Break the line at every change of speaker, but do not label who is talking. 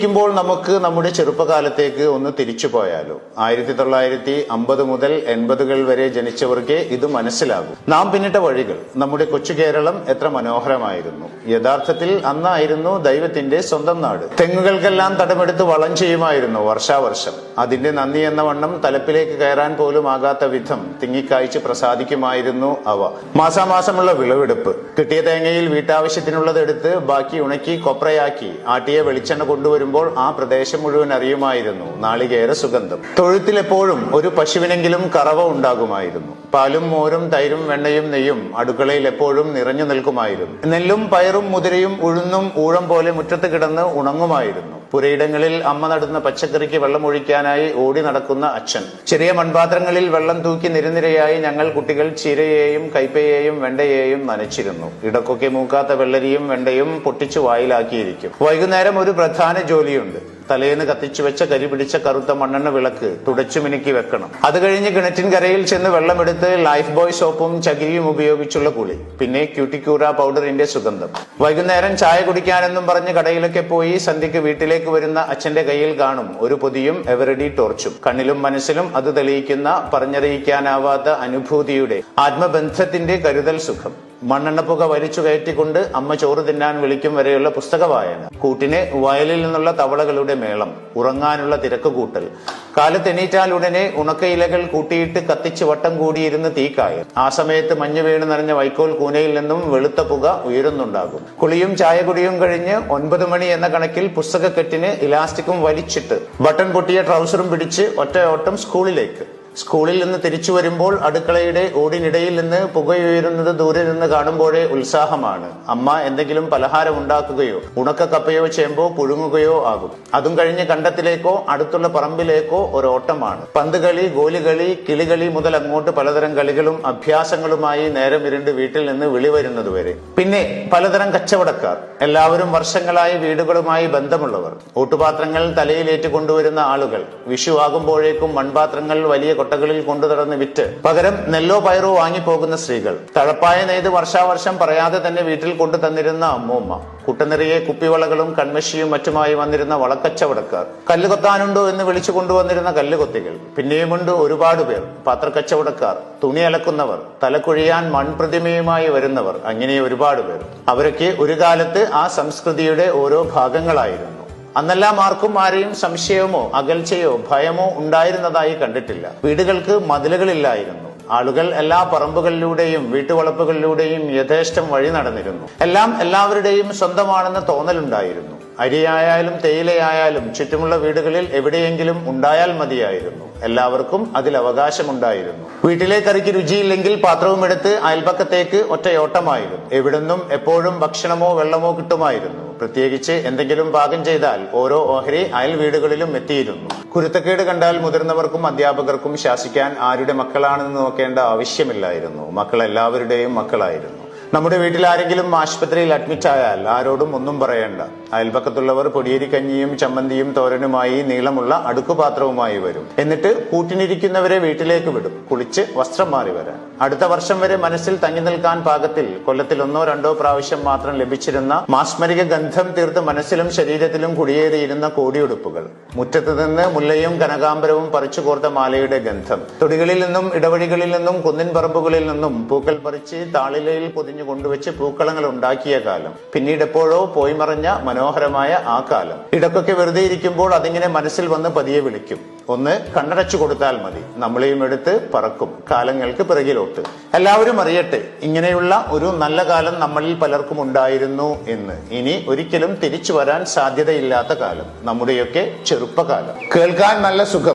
ഇരിക്കുമ്പോൾ നമുക്ക് നമ്മുടെ ചെറുപ്പകാലത്തേക്ക് ഒന്ന് തിരിച്ചു പോയാലോ? 1950 മുതൽ 80 വരെ ജനിച്ചവർക്ക് ഇത് മനസ്സിലാകും. നാം പിന്നിട്ട വഴികൾ, നമ്മുടെ കൊച്ചു കേരളം എത്ര മനോഹരമായിരുന്നു. യഥാർത്ഥത്തിൽ അന്നായിരുന്നു ദൈവത്തിന്റെ സ്വന്തം നാട്. തെങ്ങുകൾക്കെല്ലാം തടമെടുത്ത് വളം ചെയ്യുമായിരുന്നു വർഷാവർഷം. അതിന്റെ നന്ദി എന്ന വണ്ണം തലപ്പിലേക്ക് കയറാൻ പോലും ആകാത്ത വിധം തിങ്ങിക്കായ്ച്ച് പ്രസാദിക്കുമായിരുന്നു അവ. മാസാമാസമുള്ള വിളവെടുപ്പ്. കിട്ടിയ തേങ്ങയിൽ വീട്ടാവശ്യത്തിനുള്ളതെടുത്ത് ബാക്കി ഉണക്കി കൊപ്രയാക്കി ആട്ടിയ വെളിച്ചെണ്ണ കൊണ്ടുവരുമ്പോൾ ആ പ്രദേശം മുഴുവൻ അറിയുമായിരുന്നു നാളികേര സുഗന്ധം. തൊഴുത്തിലെപ്പോഴും ഒരു പശുവിനെങ്കിലും കറവ ഉണ്ടാകുമായിരുന്നു. പാലും മോരും തൈരും വെണ്ണയും നെയ്യും അടുക്കളയിൽ എപ്പോഴും നിറഞ്ഞു നിൽക്കുമായിരുന്നു. നെല്ലും പയറും മുതിരയും ഉഴുന്നും ഊഴം പോലെ മുറ്റത്ത് കിടന്ന് ഉണങ്ങുമായിരുന്നു. പുരയിടങ്ങളിൽ അമ്മ നടുന്ന പച്ചക്കറിക്ക് വെള്ളമൊഴിക്കാനായി ഓടി നടക്കുന്ന അച്ഛൻ. ചെറിയ മൺപാത്രങ്ങളിൽ വെള്ളം തൂക്കി നിരനിരയായി ഞങ്ങൾ കുട്ടികൾ ചീരയെയും കൈപ്പയെയും വെണ്ടയെയും നനച്ചിരുന്നു. ഇടക്കൊക്കെ മൂക്കാത്ത വെള്ളരിയും വെണ്ടയും പൊട്ടിച്ചു വായിലാക്കിയിരിക്കും. വൈകുന്നേരം ഒരു പ്രധാന ജോലിയുണ്ട്. തലേന്ന് കത്തിച്ചു വെച്ച കരി പിടിച്ച കറുത്ത മണ്ണെണ്ണ വിളക്ക് തുടച്ചു മിനുക്കി വെക്കണം. അത് കഴിഞ്ഞ് കിണറ്റിൻ കരയിൽ ചെന്ന് വെള്ളമെടുത്ത് ലൈഫ് ബോയ് സോപ്പും ചകിരിയും ഉപയോഗിച്ചുള്ള കുളി. പിന്നെ ക്യൂട്ടിക്യൂറ പൗഡറിന്റെ സുഗന്ധം. വൈകുന്നേരം ചായ കുടിക്കാനെന്നും പറഞ്ഞ് കടയിലൊക്കെ പോയി സന്ധ്യക്ക് വീട്ടിലേക്ക് വരുന്ന അച്ഛന്റെ കയ്യിൽ കാണും ഒരു പൊതിയും എവറഡി ടോർച്ചും. കണ്ണിലും മനസ്സിലും അത് തെളിയിക്കുന്ന പറഞ്ഞറിയിക്കാനാവാത്ത അനുഭൂതിയുടെ ആത്മബന്ധത്തിന്റെ കരുതൽ സുഖം. മണ്ണെണ്ണപ്പുക വലിച്ചു കയറ്റിക്കൊണ്ട് അമ്മ ചോറ് തിന്നാൻ വിളിക്കും വരെയുള്ള പുസ്തക വായന. കൂട്ടിന് വയലിൽ നിന്നുള്ള തവളകളുടെ മേളം. ഉറങ്ങാനുള്ള തിരക്ക് കൂട്ടൽ. കാലത്തെണീറ്റാൽ ഉടനെ ഉണക്കയിലകൾ കൂട്ടിയിട്ട് കത്തിച്ച് വട്ടം കൂടിയിരുന്ന് തീക്കായൽ. ആ സമയത്ത് മഞ്ഞ് വീണ് നിറഞ്ഞ വൈക്കോൽ കൂനയിൽ നിന്നും വെളുത്ത പുക ഉയരുന്നുണ്ടാകും. കുളിയും ചായകുടിയും കഴിഞ്ഞ് 9 മണി എന്ന കണക്കിൽ പുസ്തകക്കെട്ടിന് ഇലാസ്റ്റിക്കും വലിച്ചിട്ട് ബട്ടൺ പൊട്ടിയ ട്രൗസറും പിടിച്ച് ഒറ്റ ഓട്ടം സ്കൂളിലേക്ക്. സ്കൂളിൽ നിന്ന് തിരിച്ചു വരുമ്പോൾ അടുക്കളയുടെ ഓടിനിടയിൽ നിന്ന് പുകയുയരുന്നത് ദൂരെ നിന്ന് കാണുമ്പോഴേ ഉത്സാഹമാണ്. അമ്മ എന്തെങ്കിലും പലഹാരം ഉണ്ടാക്കുകയോ ഉണക്ക കപ്പയോ ചേമ്പോ പുഴുങ്ങുകയോ ആകും. അതും കഴിഞ്ഞ് കണ്ടത്തിലേക്കോ അടുത്തുള്ള പറമ്പിലേക്കോ ഒരോട്ടമാണ്. പന്തുകളി, ഗോലികളി, കിളികളി മുതൽ അങ്ങോട്ട് പലതരം കളികളും അഭ്യാസങ്ങളുമായി നേരം ഇരുണ്ട് വീട്ടിൽ നിന്ന് വിളി വരുന്നതുവരെ. പിന്നെ പലതരം കച്ചവടക്കാർ. എല്ലാവരും വർഷങ്ങളായി വീടുകളുമായി ബന്ധമുള്ളവർ. ഓട്ടുപാത്രങ്ങൾ തലയിലേറ്റ് കൊണ്ടുവരുന്ന ആളുകൾ. വിഷു ആകുമ്പോഴേക്കും മൺപാത്രങ്ങൾ വലിയ കൊട്ടകളിൽ കൊണ്ടു നടന്ന് വിറ്റ് പകരം നെല്ലോ പയറോ വാങ്ങിപ്പോകുന്ന സ്ത്രീകൾ. തഴപ്പായ നെയ്ത് വർഷാവർഷം പറയാതെ തന്നെ വീട്ടിൽ കൊണ്ടു തന്നിരുന്ന അമ്മൂമ്മ. കുട്ടനിറിയെ കുപ്പിവളകളും കൺമഷിയും മറ്റുമായി വന്നിരുന്ന വളക്കച്ചവടക്കാർ. കല്ലുകൊത്താനുണ്ടോ എന്ന് വിളിച്ചു കൊണ്ടുവന്നിരുന്ന കല്ലുകൊത്തികൾ. പിന്നെയുമുണ്ട് ഒരുപാട് പേർ. പാത്രക്കച്ചവടക്കാർ, തുണി അലക്കുന്നവർ, തലക്കുഴിയാൻ മൺപ്രതിമയുമായി വരുന്നവർ, അങ്ങനെ ഒരുപാട് പേർ. അവരൊക്കെ ഒരു കാലത്ത് ആ സംസ്കൃതിയുടെ ഓരോ ഭാഗങ്ങളായിരുന്നു. അന്നെല്ലാം ആർക്കും ആരെയും സംശയമോ അകൽച്ചയോ ഭയമോ ഉണ്ടായിരുന്നതായി കണ്ടിട്ടില്ല. വീടുകൾക്ക് മതിലുകളില്ലായിരുന്നു. ആളുകൾ എല്ലാ പറമ്പുകളിലൂടെയും വീട്ടുവളപ്പുകളിലൂടെയും യഥേഷ്ടം വഴി നടന്നിരുന്നു. എല്ലാം എല്ലാവരുടെയും സ്വന്തമാണെന്ന് തോന്നലുണ്ടായിരുന്നു. അരിയായാലും തേയിലയായാലും ചുറ്റുമുള്ള വീടുകളിൽ എവിടെയെങ്കിലും ഉണ്ടായാൽ മതിയായിരുന്നു. എല്ലാവർക്കും അതിൽ അവകാശമുണ്ടായിരുന്നു. വീട്ടിലെ കറിക്ക് രുചിയില്ലെങ്കിൽ പാത്രവും എടുത്ത് അയൽപക്കത്തേക്ക് ഒറ്റയോട്ടമായിരുന്നു. എവിടുന്നും എപ്പോഴും ഭക്ഷണമോ വെള്ളമോ കിട്ടുമായിരുന്നു. പ്രത്യേകിച്ച് എന്തെങ്കിലും പാകം ചെയ്താൽ ഓരോ ഓഹരി അയൽ വീടുകളിലും എത്തിയിരുന്നു. കുരുത്തക്കേട് കണ്ടാൽ മുതിർന്നവർക്കും അധ്യാപകർക്കും ശാസിക്കാൻ ആരുടെ മക്കളാണെന്ന് നോക്കേണ്ട ആവശ്യമില്ലായിരുന്നു. മക്കൾ എല്ലാവരുടെയും മക്കളായിരുന്നു. നമ്മുടെ വീട്ടിൽ ആരെങ്കിലും ആശുപത്രിയിൽ അഡ്മിറ്റ് ആയാൽ ആരോടും ഒന്നും പറയണ്ട. അയൽപക്കത്തുള്ളവർ പൊടിയേരി കഞ്ഞിയും ചമ്മന്തിയും തോരനുമായി നീളമുള്ള അടുക്കുപാത്രവുമായി വരും. എന്നിട്ട് കൂട്ടിനിരിക്കുന്നവരെ വീട്ടിലേക്ക് വിടും, കുളിച്ച് വസ്ത്രം മാറി വരാൻ. അടുത്ത വർഷം വരെ മനസ്സിൽ തങ്ങി നിൽക്കാൻ പാകത്തിൽ കൊല്ലത്തിൽ 1-2 പ്രാവശ്യം മാത്രം ലഭിച്ചിരുന്ന മാസ്മരിക ഗന്ധം തീർത്ത് മനസ്സിലും ശരീരത്തിലും കുടിയേറിയിരുന്ന കോടിയുടുപ്പുകൾ. മുറ്റത്ത് നിന്ന് മുല്ലയും കനകാംബരവും പറിച്ചു കോർത്ത മാലയുടെ ഗന്ധം. തൊടികളിൽ നിന്നും ഇടവഴികളിൽ നിന്നും കുന്നിൻ പറമ്പുകളിൽ നിന്നും പൂക്കൾ പറിച്ച് താളിലയിൽ പൊതിഞ്ഞു കൊണ്ടുവച്ച് പൂക്കളങ്ങൾ ഉണ്ടാക്കിയ കാലം. പിന്നീട് എപ്പോഴോ പോയി മറഞ്ഞ മനോഹരമായ ആ കാലം. ഇടക്കൊക്കെ വെറുതെ ഇരിക്കുമ്പോൾ അതിങ്ങനെ മനസ്സിൽ വന്ന് പതിയെ വിളിക്കും. ഒന്ന് കണ്ണടച്ചു കൊടുത്താൽ മതി, നമ്മളെയും എടുത്ത് പറക്കും കാലങ്ങൾക്ക് പിറകിലോട്ട്. എല്ലാവരും അറിയട്ടെ, ഇങ്ങനെയുള്ള ഒരു നല്ല കാലം നമ്മളിൽ പലർക്കും ഉണ്ടായിരുന്നു എന്ന്. ഇനി ഒരിക്കലും തിരിച്ചു വരാൻ സാധ്യതയില്ലാത്ത കാലം, നമ്മുടെയൊക്കെ ചെറുപ്പകാലം. കേൾക്കാൻ നല്ല സുഖം.